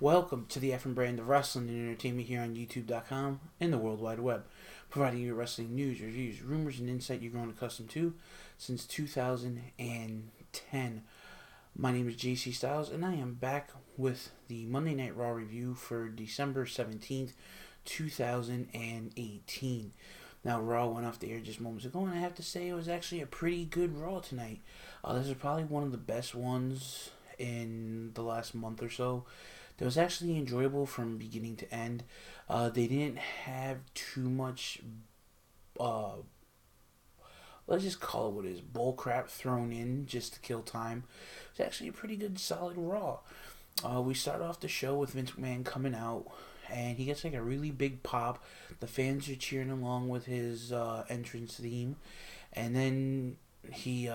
Welcome to the Effing Brand of Wrestling and Entertainment here on YouTube.com and the World Wide Web, providing you wrestling news, reviews, rumors, and insight you've grown accustomed to since 2010. My name is JC Styles, and I am back with the Monday Night Raw review for December 17th, 2018. Now, Raw went off the air just moments ago, and I have to say it was actually a pretty good Raw tonight. This is probably one of the best ones in the last month or so. It was actually enjoyable from beginning to end. They didn't have too much, let's just call it what it is, bullcrap thrown in just to kill time. It's actually a pretty good, solid Raw. We start off the show with Vince McMahon coming out, and he gets like a really big pop. The fans are cheering along with his entrance theme, and then he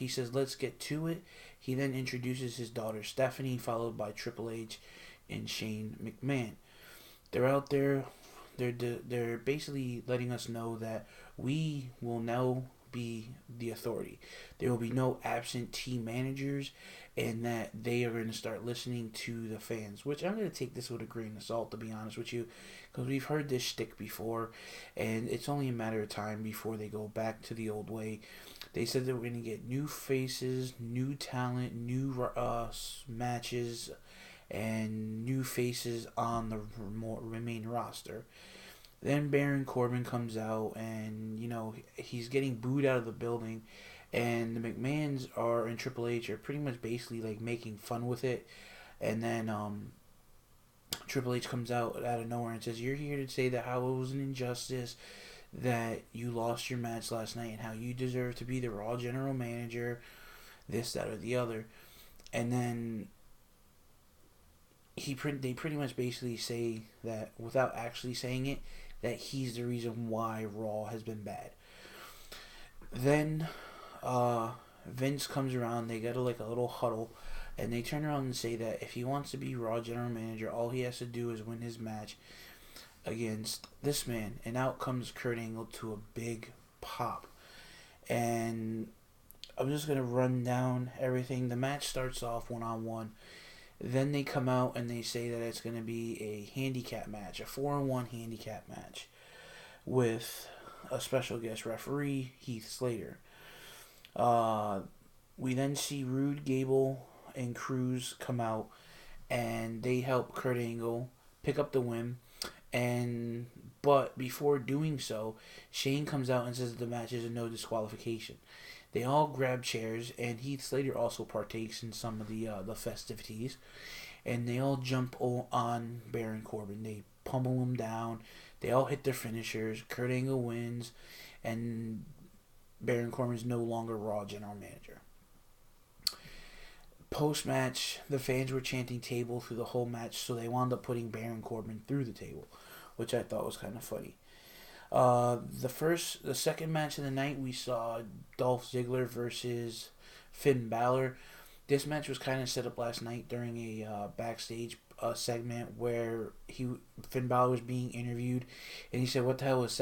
says, "Let's get to it." He then introduces his daughter Stephanie, followed by Triple H and Shane McMahon. They're out there. They're basically letting us know that we will now be the authority. There will be no absentee managers, and that they are going to start listening to the fans. Which I'm going to take this with a grain of salt, to be honest with you, because we've heard this shtick before, and it's only a matter of time before they go back to the old way. They said they were going to get new faces, new talent, new matches, and new faces on the main roster. Then Baron Corbin comes out, and he's getting booed out of the building, and the McMahons and Triple H are pretty much basically like making fun with it. And then Triple H comes out of nowhere and says, "You're here to say that how it was an injustice that you lost your match last night, and how you deserve to be the Raw general manager, this, that, or the other." And then they pretty much basically say that, without actually saying it, that he's the reason why Raw has been bad. Then Vince comes around. They get a little huddle, and they turn around and say that if he wants to be Raw general manager, all he has to do is win his match against this man. And out comes Kurt Angle to a big pop. And I'm just gonna run down everything. The match starts off 1-on-1. Then they come out and they say that it's going to be a handicap match, a 4-on-1 handicap match, with a special guest referee, Heath Slater. We then see Rude, Gable, and Cruz come out, and they help Kurt Angle pick up the win. But before doing so, Shane comes out and says that the match is a no disqualification. They all grab chairs, and Heath Slater also partakes in some of the festivities. And they all jump on Baron Corbin. They pummel him down. They all hit their finishers. Kurt Angle wins, and Baron Corbin is no longer Raw general manager. Post-match, the fans were chanting "table" through the whole match, so they wound up putting Baron Corbin through the table, which I thought was kind of funny. The second match of the night, we saw Dolph Ziggler versus Finn Balor. This match was kind of set up last night during a backstage segment where Finn Balor was being interviewed, and he said, "What the hell was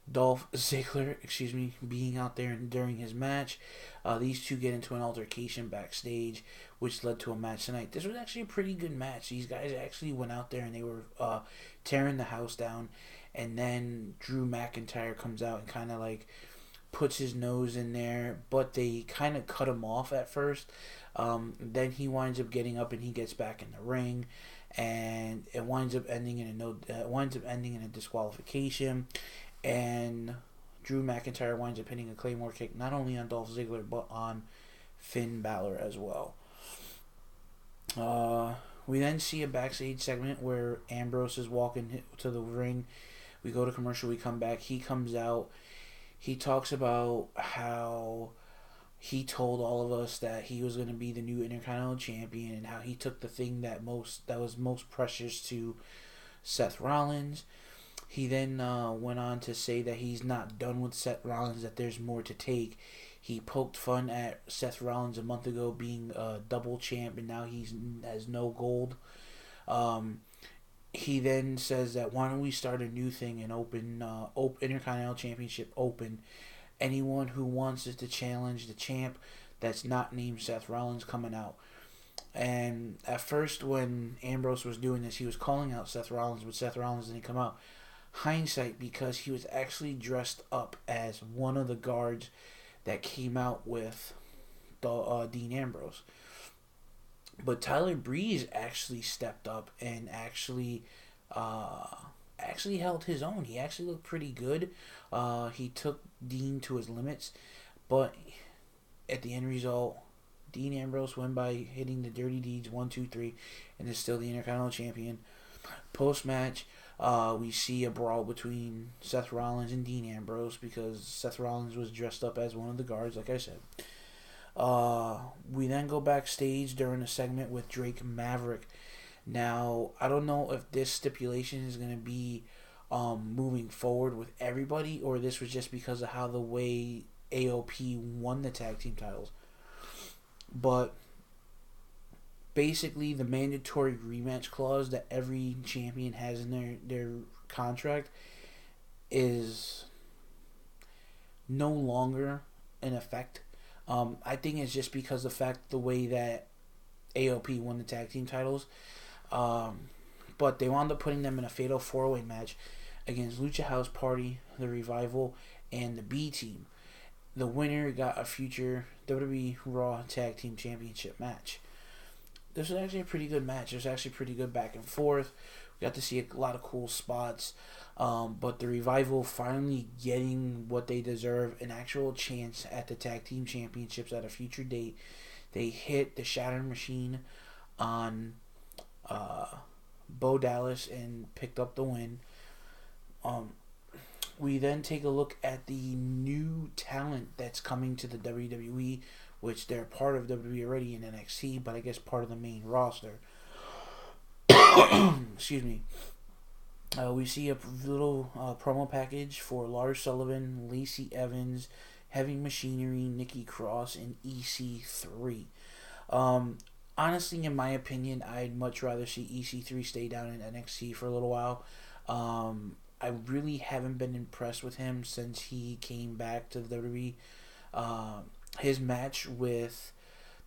Dolph Ziggler, being out there during his match?" These two get into an altercation backstage, which led to a match tonight. This was actually a pretty good match. These guys actually went out there and they were tearing the house down. And then Drew McIntyre comes out and kind of puts his nose in there, but they kind of cut him off at first. Then he winds up getting up and he gets back in the ring, and it winds up ending in a disqualification. And Drew McIntyre winds up hitting a Claymore kick not only on Dolph Ziggler but on Finn Balor as well. We then see a backstage segment where Ambrose is walking to the ring. We go to commercial. We come back. He comes out. He talks about how he told all of us that he was going to be the new Intercontinental Champion, and how he took the thing that was most precious to Seth Rollins. He then went on to say that he's not done with Seth Rollins, that there's more to take. He poked fun at Seth Rollins a month ago being a double champ, and now he has no gold. He then says that, "Why don't we start a new thing and open Intercontinental Championship open? Anyone who wants it to challenge the champ that's not named Seth Rollins coming out." And at first, when Ambrose was doing this, he was calling out Seth Rollins, but Seth Rollins didn't come out. Hindsight, because he was actually dressed up as one of the guards that came out with the Dean Ambrose. But Tyler Breeze actually stepped up and actually held his own. He actually looked pretty good. He took Dean to his limits, but at the end result, Dean Ambrose won by hitting the Dirty Deeds 1, 2, 3, and is still the Intercontinental Champion. Post match, we see a brawl between Seth Rollins and Dean Ambrose because Seth Rollins was dressed up as one of the guards, like I said. We then go backstage during a segment with Drake Maverick. Now, I don't know if this stipulation is going to be moving forward with everybody, or this was just because of how the way AOP won the tag team titles. But basically, the mandatory rematch clause that every champion has in their contract is no longer in effect. I think it's just because of the way that AOP won the tag team titles. But they wound up putting them in a fatal 4-way match against Lucha House Party, the Revival, and the B Team. The winner got a future WWE Raw Tag Team Championship match. This was actually a pretty good match. It was actually pretty good back and forth. We got to see a lot of cool spots. But the Revival finally getting what they deserve, an actual chance at the Tag Team Championships at a future date. They hit the Shatter Machine on Bo Dallas and picked up the win. We then take a look at the new talent that's coming to the WWE, which they're part of WWE already in NXT, but I guess part of the main roster. Excuse me. We see a little promo package for Lars Sullivan, Lacey Evans, Heavy Machinery, Nikki Cross, and EC3. Honestly, in my opinion, I'd much rather see EC3 stay down in NXT for a little while. I really haven't been impressed with him since he came back to the WWE. His match with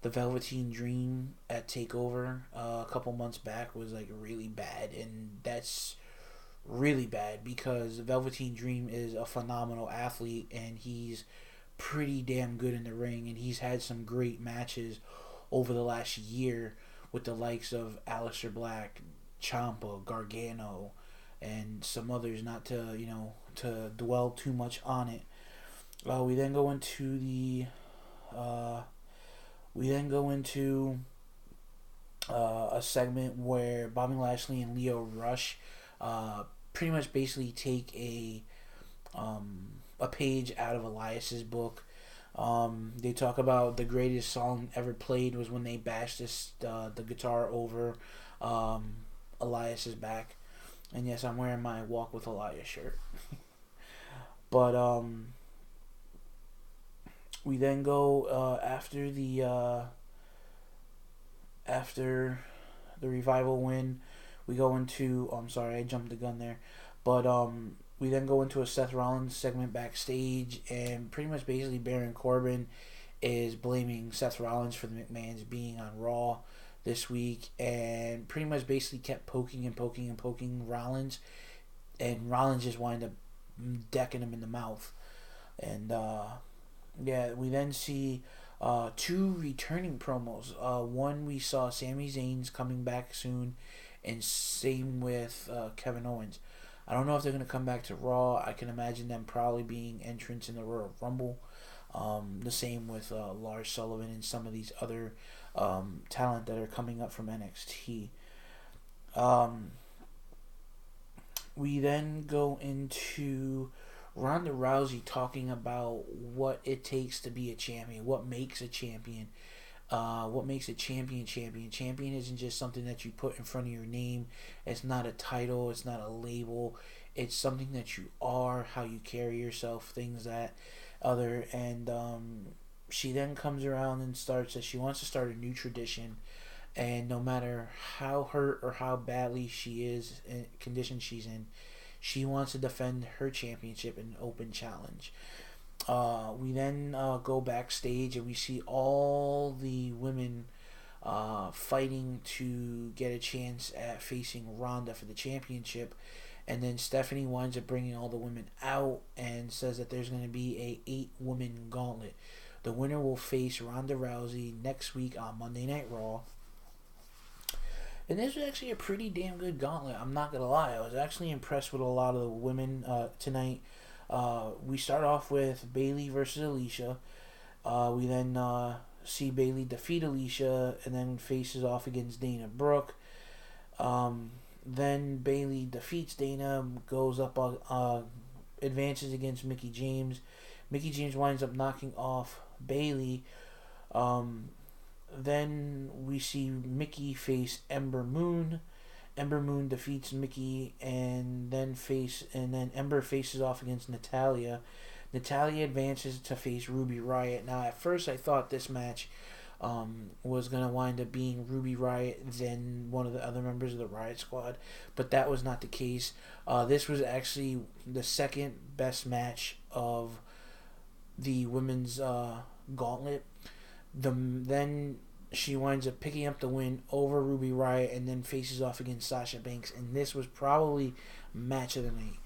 the Velveteen Dream at TakeOver a couple months back was like really bad, and that's really bad because the Velveteen Dream is a phenomenal athlete and he's pretty damn good in the ring, and he's had some great matches over the last year with the likes of Aleister Black, Ciampa, Gargano, and some others, not to to dwell too much on it. We then go into a segment where Bobby Lashley and Lio Rush pretty much basically take a page out of Elias's book. They talk about the greatest song ever played was when they bashed the guitar over Elias's back. And yes, I'm wearing my Walk with Elias shirt. But we then go after the Revival win. We go into I'm sorry, I jumped the gun there. But we then go into a Seth Rollins segment backstage, and pretty much basically Baron Corbin is blaming Seth Rollins for the McMahons being on Raw this week, and pretty much basically kept poking Rollins, and Rollins just wound up decking him in the mouth. And we then see two returning promos. One, we saw Sami Zayn's coming back soon, and same with Kevin Owens. I don't know if they're going to come back to Raw. I can imagine them probably being entrants in the Royal Rumble. The same with Lars Sullivan and some of these other talent that are coming up from NXT. We then go into Ronda Rousey talking about what it takes to be a champion, what makes a champion, what makes a champion. Champion isn't just something that you put in front of your name. It's not a title. It's not a label. It's something that you are, how you carry yourself, things that other. And she then comes around and starts that she wants to start a new tradition. And no matter how hurt or how badly she is in condition she's in, she wants to defend her championship in an open challenge. We then go backstage and we see all the women fighting to get a chance at facing Ronda for the championship. And then Stephanie winds up bringing all the women out and says that there's going to be a 8-woman gauntlet. The winner will face Ronda Rousey next week on Monday Night Raw. And this was actually a pretty damn good gauntlet. I'm not going to lie. I was actually impressed with a lot of the women tonight. We start off with Bayley versus Alicia. We then see Bayley defeat Alicia and then faces off against Dana Brooke. Then Bayley defeats Dana, goes up, advances against Mickie James. Mickie James winds up knocking off Bayley. Then we see Mickie face Ember Moon. Ember Moon defeats Mickie, and then Ember faces off against Natalya. Natalya advances to face Ruby Riott. Now, at first, I thought this match was going to wind up being Ruby Riott, then one of the other members of the Riott Squad, but that was not the case. This was actually the second best match of the women's gauntlet. Then she winds up picking up the win over Ruby Riott and then faces off against Sasha Banks, and this was probably match of the night.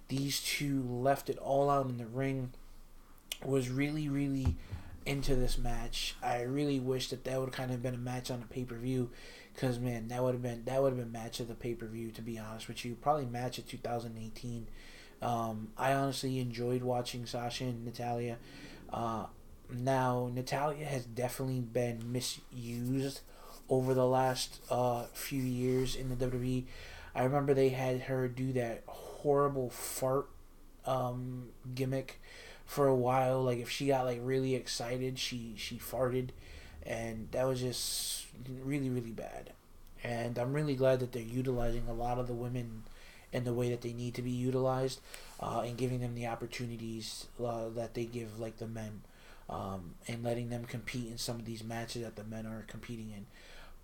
These two left it all out in the ring. Was really, really into this match. I really wish that would kind of been a match on a pay-per-view, because man, that would have been match of the pay-per-view, to be honest with you. Probably match of 2018. I honestly enjoyed watching Sasha and Natalya. Now, Natalya has definitely been misused over the last few years in the WWE. I remember they had her do that horrible fart gimmick for a while. Like, if she got like really excited, she farted, and that was just really, really bad. And I'm really glad that they're utilizing a lot of the women in the way that they need to be utilized, and giving them the opportunities that they give like the men. And letting them compete in some of these matches that the men are competing in.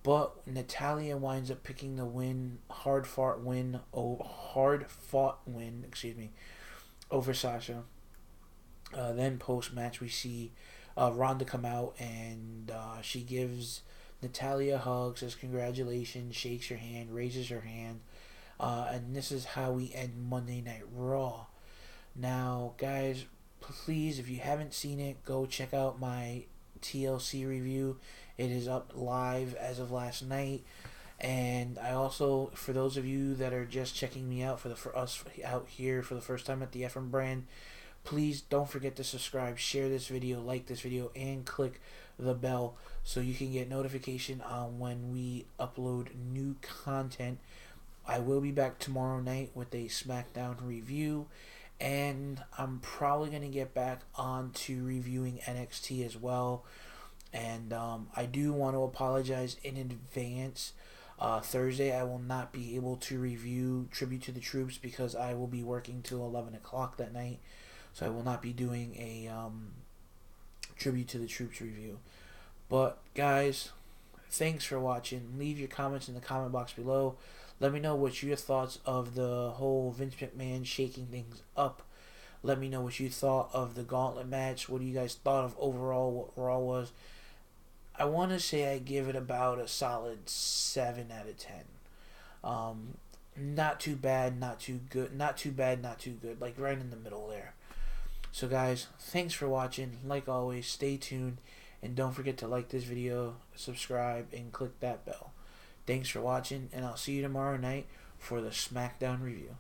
But Natalya winds up picking the win, hard fought win, over Sasha. Then post match we see Ronda come out, and she gives Natalya a hug, says congratulations, shakes her hand, raises her hand, and this is how we end Monday Night Raw. Now, guys, please, if you haven't seen it, go check out my TLC review. It is up live as of last night. And I also, for those of you that are just checking me out, for us out here for the first time at the FM brand, please don't forget to subscribe, share this video, like this video, and click the bell so you can get notification on when we upload new content. I will be back tomorrow night with a SmackDown review. And I'm probably going to get back on to reviewing NXT as well. And I do want to apologize in advance. Thursday I will not be able to review Tribute to the Troops because I will be working till 11 o'clock that night. So I will not be doing a Tribute to the Troops review. But guys, thanks for watching. Leave your comments in the comment box below. Let me know what your thoughts of the whole Vince McMahon shaking things up. Let me know what you thought of the gauntlet match. What do you guys thought of overall what Raw was? I want to say I give it about a solid 7 out of 10. Not too bad, not too good. Not too bad, not too good. Like right in the middle there. So guys, thanks for watching. Like always, stay tuned. And don't forget to like this video, subscribe, and click that bell. Thanks for watching, and I'll see you tomorrow night for the SmackDown review.